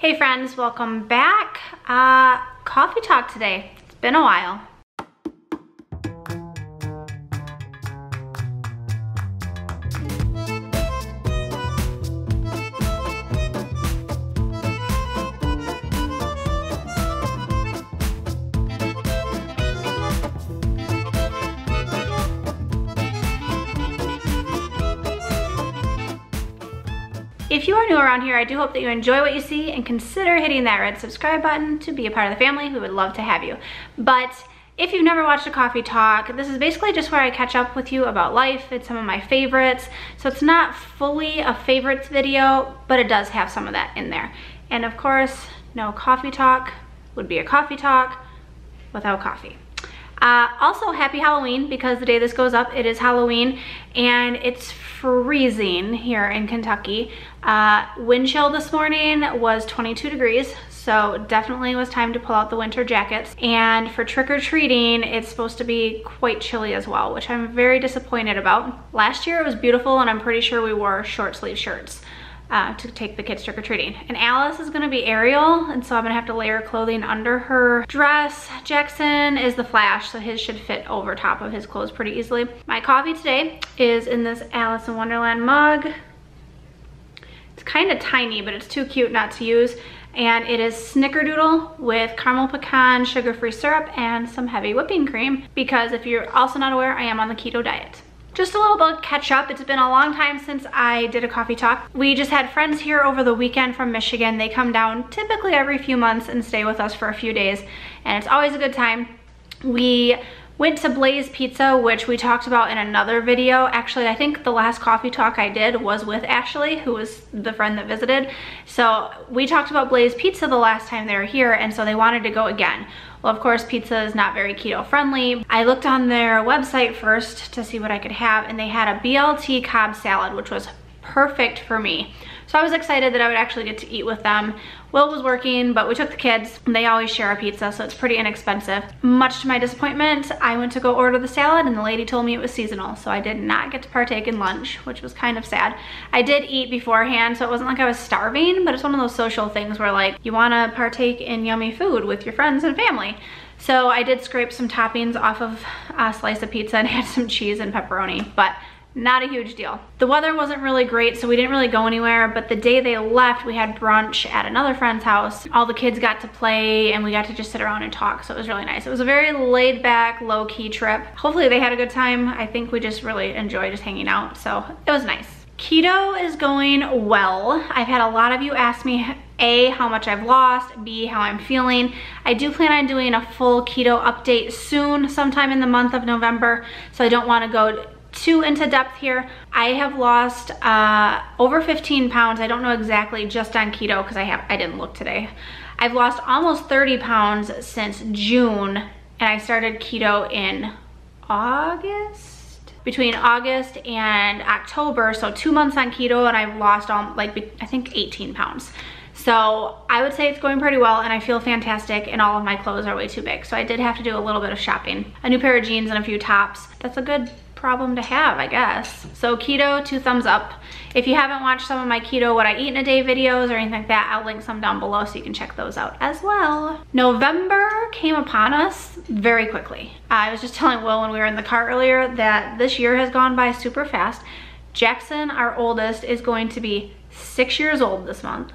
Hey friends, welcome back. Coffee talk today. It's been a while. If you are new around here, I do hope that you enjoy what you see and consider hitting that red subscribe button to be a part of the family. We would love to have you. But if you've never watched a coffee talk, this is basically just where I catch up with you about life. It's some of my favorites. So it's not fully a favorites video, but it does have some of that in there. And of course, no coffee talk would be a coffee talk without coffee. Also, happy Halloween, because the day this goes up, it is Halloween, and it's freezing here in Kentucky. Wind chill this morning was 22 degrees, so definitely was time to pull out the winter jackets. And for trick-or-treating, it's supposed to be quite chilly as well, which I'm very disappointed about. Last year it was beautiful, and I'm pretty sure we wore short sleeve shirts to take the kids trick-or-treating. And Alice is gonna be Ariel, and so I'm gonna have to layer clothing under her dress. Jackson is the Flash, so his should fit over top of his clothes pretty easily. My coffee today is in this Alice in Wonderland mug. It's kind of tiny, but it's too cute not to use. And it is snickerdoodle with caramel pecan, sugar-free syrup, and some heavy whipping cream, because if you're also not aware, I am on the keto diet. Just a little bit of catch up. It's been a long time since I did a coffee talk. We just had friends here over the weekend from Michigan. They come down typically every few months and stay with us for a few days, and it's always a good time. We went to Blaze Pizza, which we talked about in another video. Actually, I think the last coffee talk I did was with Ashley, who was the friend that visited. So we talked about Blaze Pizza the last time they were here, and so they wanted to go again. Well, of course, pizza is not very keto friendly. I looked on their website first to see what I could have, and they had a BLT Cobb salad, which was perfect for me. So I was excited that I would actually get to eat with them. Will was working, but we took the kids. They always share a pizza, so it's pretty inexpensive. Much to my disappointment, I went to go order the salad, and the lady told me it was seasonal, so I did not get to partake in lunch, which was kind of sad. I did eat beforehand, so it wasn't like I was starving, but it's one of those social things where, like, you want to partake in yummy food with your friends and family. So I did scrape some toppings off of a slice of pizza and had some cheese and pepperoni, but not a huge deal. The weather wasn't really great, so we didn't really go anywhere, but the day they left, we had brunch at another friend's house. All the kids got to play, and we got to just sit around and talk, so it was really nice. It was a very laid-back, low-key trip. Hopefully they had a good time. I think we just really enjoyed just hanging out, so it was nice. Keto is going well. I've had a lot of you ask me, A, how much I've lost, B, how I'm feeling. I do plan on doing a full keto update soon, sometime in the month of November, so I don't want to go too into depth here. I have lost over 15 pounds. I don't know exactly just on keto because I didn't look today. I've lost almost 30 pounds since June, and I started keto in August. Between August and October, so 2 months on keto, and I've lost I think 18 pounds. So I would say it's going pretty well, and I feel fantastic, and all of my clothes are way too big. So I did have to do a little bit of shopping. A new pair of jeans and a few tops. That's a good problem to have, I guess. So keto, 2 thumbs up. If you haven't watched some of my keto what I eat in a day videos or anything like that, I'll link some down below so you can check those out as well. November came upon us very quickly. I was just telling Will when we were in the car earlier that this year has gone by super fast. Jackson, our oldest, is going to be 6 years old this month.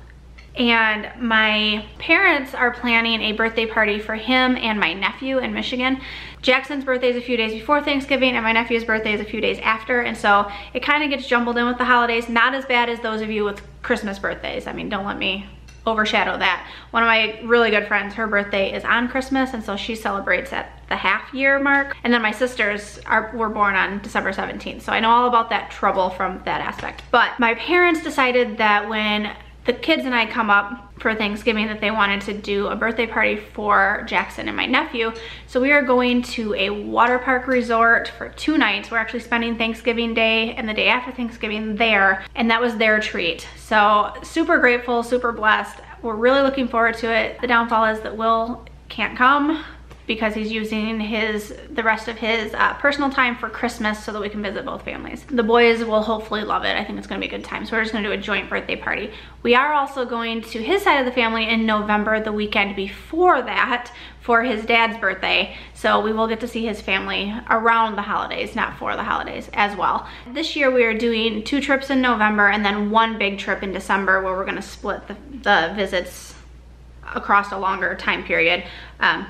And my parents are planning a birthday party for him and my nephew in Michigan. Jackson's birthday is a few days before Thanksgiving, and my nephew's birthday is a few days after, and so it kind of gets jumbled in with the holidays. Not as bad as those of you with Christmas birthdays. I mean, don't let me overshadow that. One of my really good friends, her birthday is on Christmas, and so she celebrates at the half-year mark. And then my sisters were born on December 17th, so I know all about that trouble from that aspect. But my parents decided that when the kids and I come up for Thanksgiving that they wanted to do a birthday party for Jackson and my nephew. So we are going to a water park resort for 2 nights. We're actually spending Thanksgiving Day and the day after Thanksgiving there, and that was their treat. So super grateful, super blessed. We're really looking forward to it. The downfall is that Will can't come. because he's using the rest of his personal time for Christmas so that we can visit both families. The boys will hopefully love it. I think it's gonna be a good time. So we're just gonna do a joint birthday party. We are also going to his side of the family in November, the weekend before that, for his dad's birthday. So we will get to see his family around the holidays, not for the holidays as well. This year we are doing 2 trips in November and then 1 big trip in December where we're gonna split the visits across a longer time period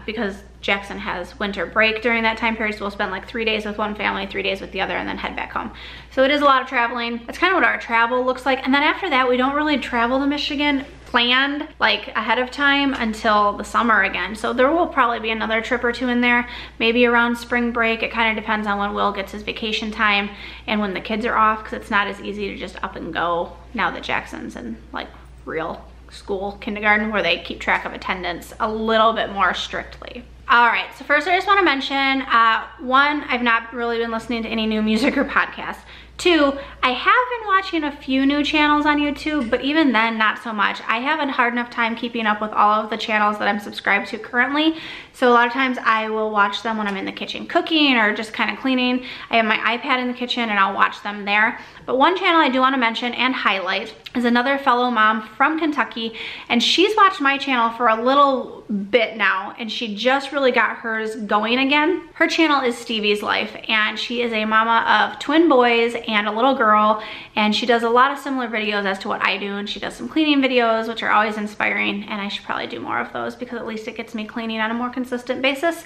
because Jackson has winter break during that time period, so we'll spend like 3 days with one family, 3 days with the other, and then head back home. So it is a lot of traveling. That's kind of what our travel looks like. And then after that, we don't really travel to Michigan planned like ahead of time until the summer again. So there will probably be another trip or 2 in there, maybe around spring break. It kind of depends on when Will gets his vacation time and when the kids are off, because it's not as easy to just up and go now that Jackson's in like real school, kindergarten, where they keep track of attendance a little bit more strictly. All right, so first I just want to mention, 1, I've not really been listening to any new music or podcasts. 2, I have been watching a few new channels on YouTube, but even then, not so much. I have a hard enough time keeping up with all of the channels that I'm subscribed to currently. So a lot of times I will watch them when I'm in the kitchen cooking or just kind of cleaning. I have my iPad in the kitchen and I'll watch them there. But one channel I do want to mention and highlight is another fellow mom from Kentucky, and she's watched my channel for a little bit now, and she just really got hers going again. Her channel is Stevie's Life, and she is a mama of twin boys and a little girl, and she does a lot of similar videos as to what I do, and she does some cleaning videos, which are always inspiring, and I should probably do more of those because at least it gets me cleaning on a more consistent basis.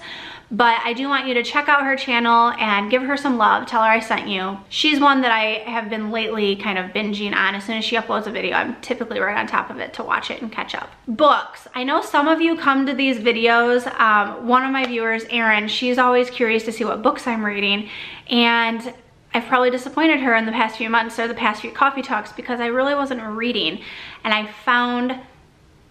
But I do want you to check out her channel and give her some love. Tell her I sent you. She's one that I have been lately kind of binging on. As soon as she uploads a video, I'm typically right on top of it to watch it and catch up. Books. I know some of you come to these videos. One of my viewers, Erin, she's always curious to see what books I'm reading. And I've probably disappointed her in the past few months or the past few coffee talks because I really wasn't reading. And I found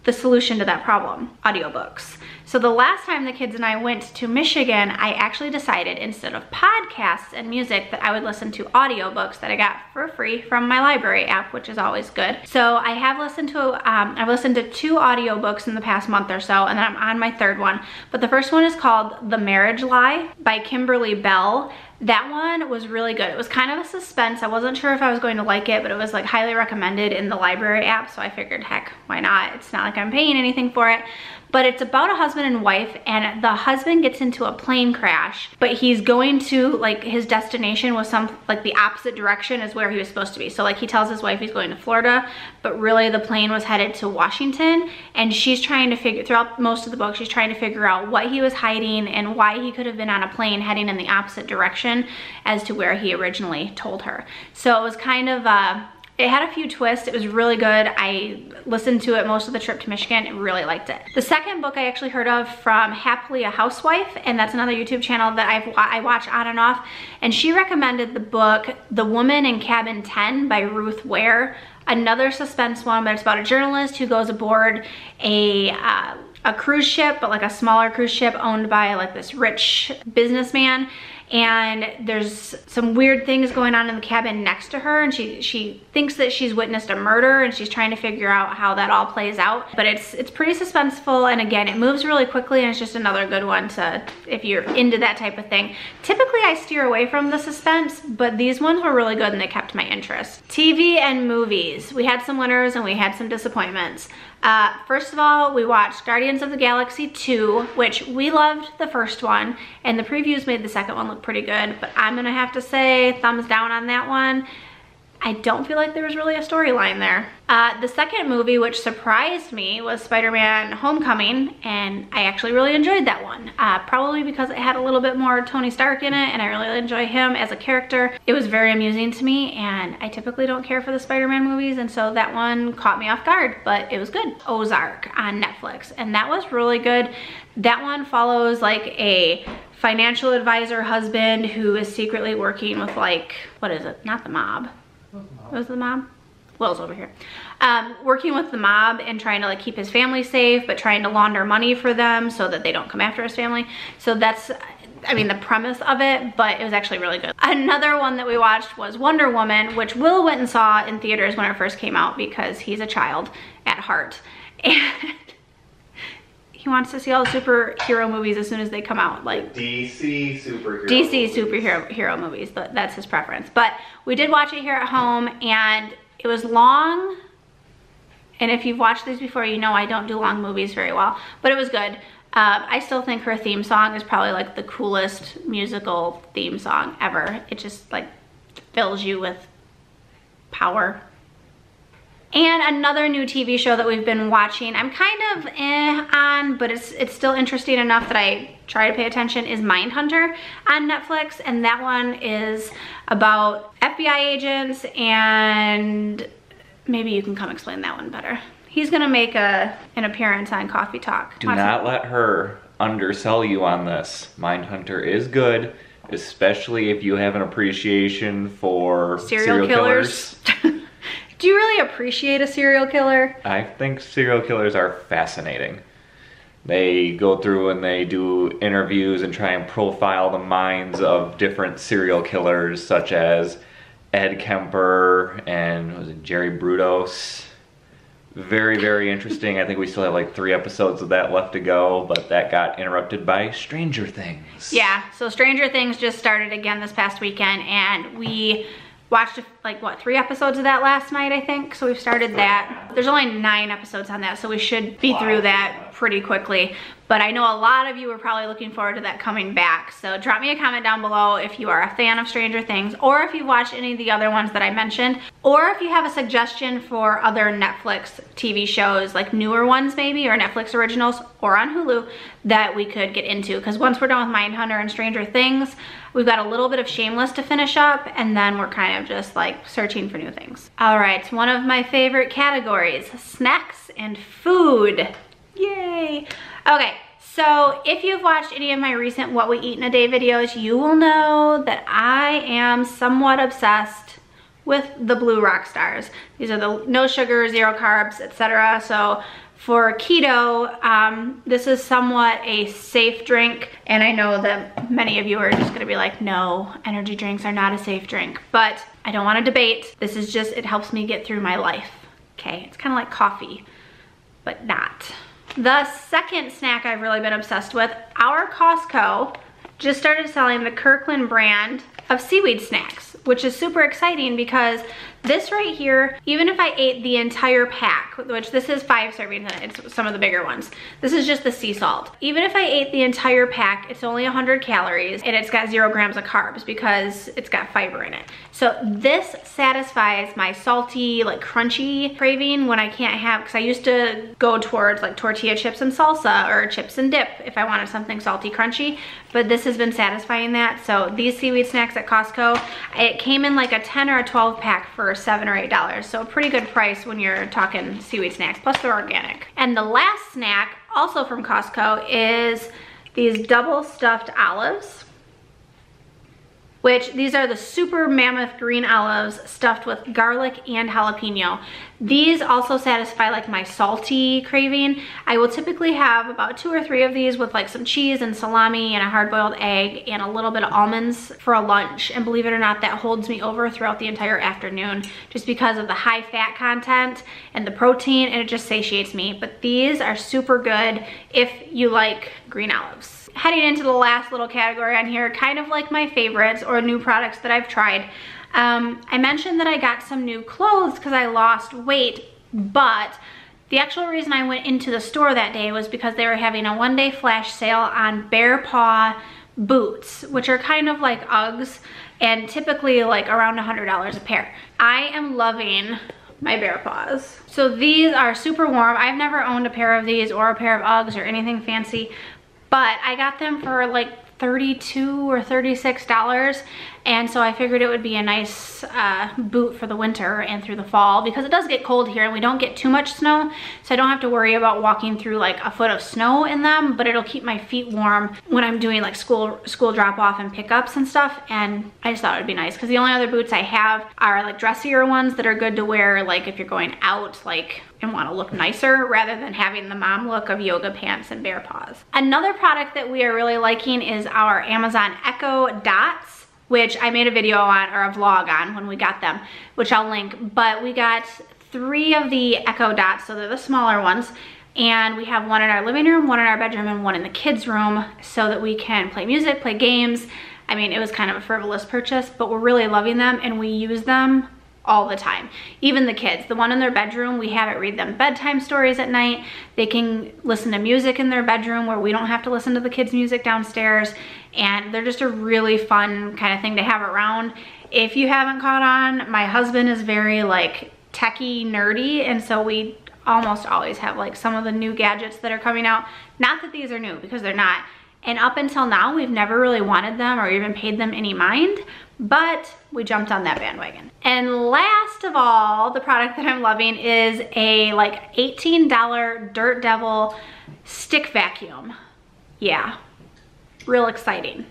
the solution to that problem: audiobooks. So the last time the kids and I went to Michigan, I actually decided instead of podcasts and music that I would listen to audiobooks that I got for free from my library app, which is always good. So I have listened to, I've listened to 2 audiobooks in the past month or so, and then I'm on my 3rd one. But the first one is called The Marriage Lie by Kimberly Bell. That one was really good. It was kind of a suspense. I wasn't sure if I was going to like it, but it was like highly recommended in the library app, so I figured, heck, why not? It's not like I'm paying anything for it. But it's about a husband and wife, and the husband gets into a plane crash, but he's going to, like, his destination was like the opposite direction as where he was supposed to be. So like he tells his wife he's going to Florida, but really the plane was headed to Washington, and she's trying to figure, throughout most of the book, she's trying to figure out what he was hiding and why he could have been on a plane heading in the opposite direction as to where he originally told her. So it was kind of, it had a few twists. It was really good. I listened to it most of the trip to Michigan and really liked it. The second book I actually heard of from Happily a Housewife, and that's another YouTube channel that I watch on and off, and she recommended the book The Woman in Cabin 10 by Ruth Ware. Another suspense one, but it's about a journalist who goes aboard a cruise ship, but like a smaller cruise ship owned by like this rich businessman. And there's some weird things going on in the cabin next to her, and she thinks that she's witnessed a murder, and she's trying to figure out how that all plays out. But it's pretty suspenseful, and again, it moves really quickly, and it's just another good one to, if you're into that type of thing. Typically I steer away from the suspense, but these ones were really good and they kept my interest. TV and movies. We had some winners and we had some disappointments. First of all, we watched Guardians of the Galaxy 2, which we loved the first one, and the previews made the second one look pretty good, but I'm gonna have to say thumbs down on that one. I don't feel like there was really a storyline there. The second movie, which surprised me, was Spider-Man Homecoming, and I actually really enjoyed that one. Probably because it had a little bit more Tony Stark in it, and I really enjoy him as a character. It was very amusing to me, and I typically don't care for the Spider-Man movies, and so that one caught me off guard, but it was good. Ozark on Netflix, and that was really good. That one follows like a financial advisor husband who is secretly working with, like, what is it? Not the mob. Was the mob? Will's over here. Working with the mob and trying to like keep his family safe, but trying to launder money for them so that they don't come after his family. So that's, I mean, the premise of it, but it was actually really good. Another one that we watched was Wonder Woman, which Will went and saw in theaters when it first came out because he's a child at heart. And he wants to see all the superhero movies as soon as they come out. Like DC superhero movies. That's his preference. But we did watch it here at home, and it was long. And if you've watched these before, you know I don't do long movies very well. But it was good. I still think her theme song is probably like the coolest musical theme song ever. It just like fills you with power. And another new TV show that we've been watching, I'm kind of on, but it's still interesting enough that I try to pay attention, is Mindhunter on Netflix. And that one is about FBI agents, and maybe you can come explain that one better. He's gonna make an appearance on Coffee Talk. Do not let her undersell you on this. Mindhunter is good, especially if you have an appreciation for serial killers. Do you really appreciate a serial killer? I think serial killers are fascinating. They go through and they do interviews and try and profile the minds of different serial killers, such as Ed Kemper and was it Jerry Brudos. Very, very interesting. I think we still have like 3 episodes of that left to go, but that got interrupted by Stranger Things. Yeah, so Stranger Things just started again this past weekend, and we watched like what, 3 episodes of that last night, I think. So we've started that. There's only 9 episodes on that, so we should be through that pretty quickly. But I know a lot of you are probably looking forward to that coming back. So drop me a comment down below if you are a fan of Stranger Things, or if you've watched any of the other ones that I mentioned, or if you have a suggestion for other Netflix TV shows, like newer ones maybe, or Netflix originals, or on Hulu, that we could get into. Because once we're done with Mindhunter and Stranger Things, we've got a little bit of Shameless to finish up, and then we're kind of just like searching for new things. All right, one of my favorite categories, snacks and food. Yay. Okay, so if you've watched any of my recent What We Eat in a Day videos, you will know that I am somewhat obsessed with the Blue Rock Stars. These are the no sugar, 0 carbs, etc. So for keto, this is somewhat a safe drink, and I know that many of you are just gonna be like, no, energy drinks are not a safe drink, but I don't wanna debate. This is just, it helps me get through my life, okay? It's kind of like coffee, but not. The second snack I've really been obsessed with, our Costco just started selling the Kirkland brand of seaweed snacks, which is super exciting because this right here, even if I ate the entire pack, which this is 5 servings in it, it's some of the bigger ones. This is just the sea salt. Even if I ate the entire pack, it's only 100 calories and it's got 0 grams of carbs because it's got fiber in it. So this satisfies my salty, like crunchy craving when I can't have, because I used to go towards like tortilla chips and salsa or chips and dip if I wanted something salty crunchy, but this has been satisfying that. So these seaweed snacks at Costco, it came in like a 10 or a 12 pack for $7 or $8. So a pretty good price when you're talking seaweed snacks, plus they're organic. And the last snack, also from Costco, is these double stuffed olives, which these are the super mammoth green olives stuffed with garlic and jalapeno. These also satisfy like my salty craving. I will typically have about 2 or 3 of these with like some cheese and salami and a hard-boiled egg and a little bit of almonds for a lunch. And believe it or not, that holds me over throughout the entire afternoon just because of the high fat content and the protein, and it just satiates me. But these are super good if you like green olives. Heading into the last little category on here, kind of like my favorites or new products that I've tried. I mentioned that I got some new clothes because I lost weight, but the actual reason I went into the store that day was because they were having a 1-day flash sale on Bearpaw boots, which are kind of like Uggs and typically like around $100 a pair. I am loving my Bearpaws. So these are super warm. I've never owned a pair of these or a pair of Uggs or anything fancy, but I got them for like $32 or $36, and so I figured it would be a nice boot for the winter and through the fall, because it does get cold here and we don't get too much snow, so I don't have to worry about walking through like a foot of snow in them, but it'll keep my feet warm when I'm doing like school drop off and pickups and stuff. And I just thought it would be nice because the only other boots I have are like dressier ones that are good to wear like if you're going out like and want to look nicer, rather than having the mom look of yoga pants and Bearpaws. Another product that we are really liking is our Amazon Echo Dots, which I made a video on, or a vlog on when we got them, which I'll link. But we got 3 of the Echo Dots, so they're the smaller ones. And we have one in our living room, one in our bedroom, and one in the kids' room so that we can play music, play games. I mean, it was kind of a frivolous purchase, but we're really loving them and we use them all the time. Even the kids, the one in their bedroom, we have it read them bedtime stories at night. They can listen to music in their bedroom where we don't have to listen to the kids' music downstairs. And they're just a really fun kind of thing to have around. If you haven't caught on, my husband is very like techie nerdy, and so we almost always have like some of the new gadgets that are coming out. Not that these are new, because they're not. And up until now, we've never really wanted them or even paid them any mind, but we jumped on that bandwagon. And last of all, the product that I'm loving is a like $18 Dirt Devil stick vacuum. Yeah, real exciting.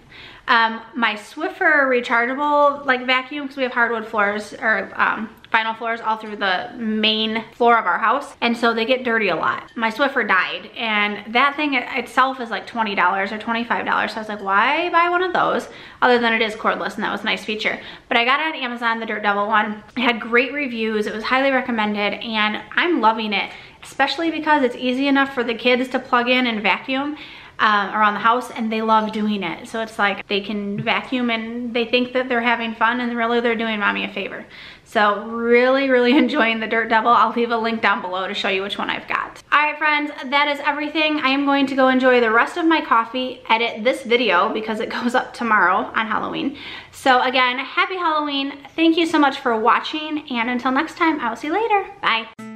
My Swiffer rechargeable like vacuum, because we have hardwood floors or vinyl floors all through the main floor of our house, and so they get dirty a lot. My Swiffer died, and that thing itself is like $20 or $25, so I was like, why buy one of those other than it is cordless, and that was a nice feature. But I got it on Amazon, the Dirt Devil one. It had great reviews, it was highly recommended, and I'm loving it, especially because it's easy enough for the kids to plug in and vacuum around the house, and they love doing it. So it's like they can vacuum and they think that they're having fun, and really they're doing mommy a favor. So really enjoying the Dirt Devil. I'll leave a link down below to show you which one I've got. All right, friends, that is everything. I am going to go enjoy the rest of my coffee, edit this video because it goes up tomorrow on Halloween. So again, happy Halloween. Thank you so much for watching, and until next time, I will see you later. Bye.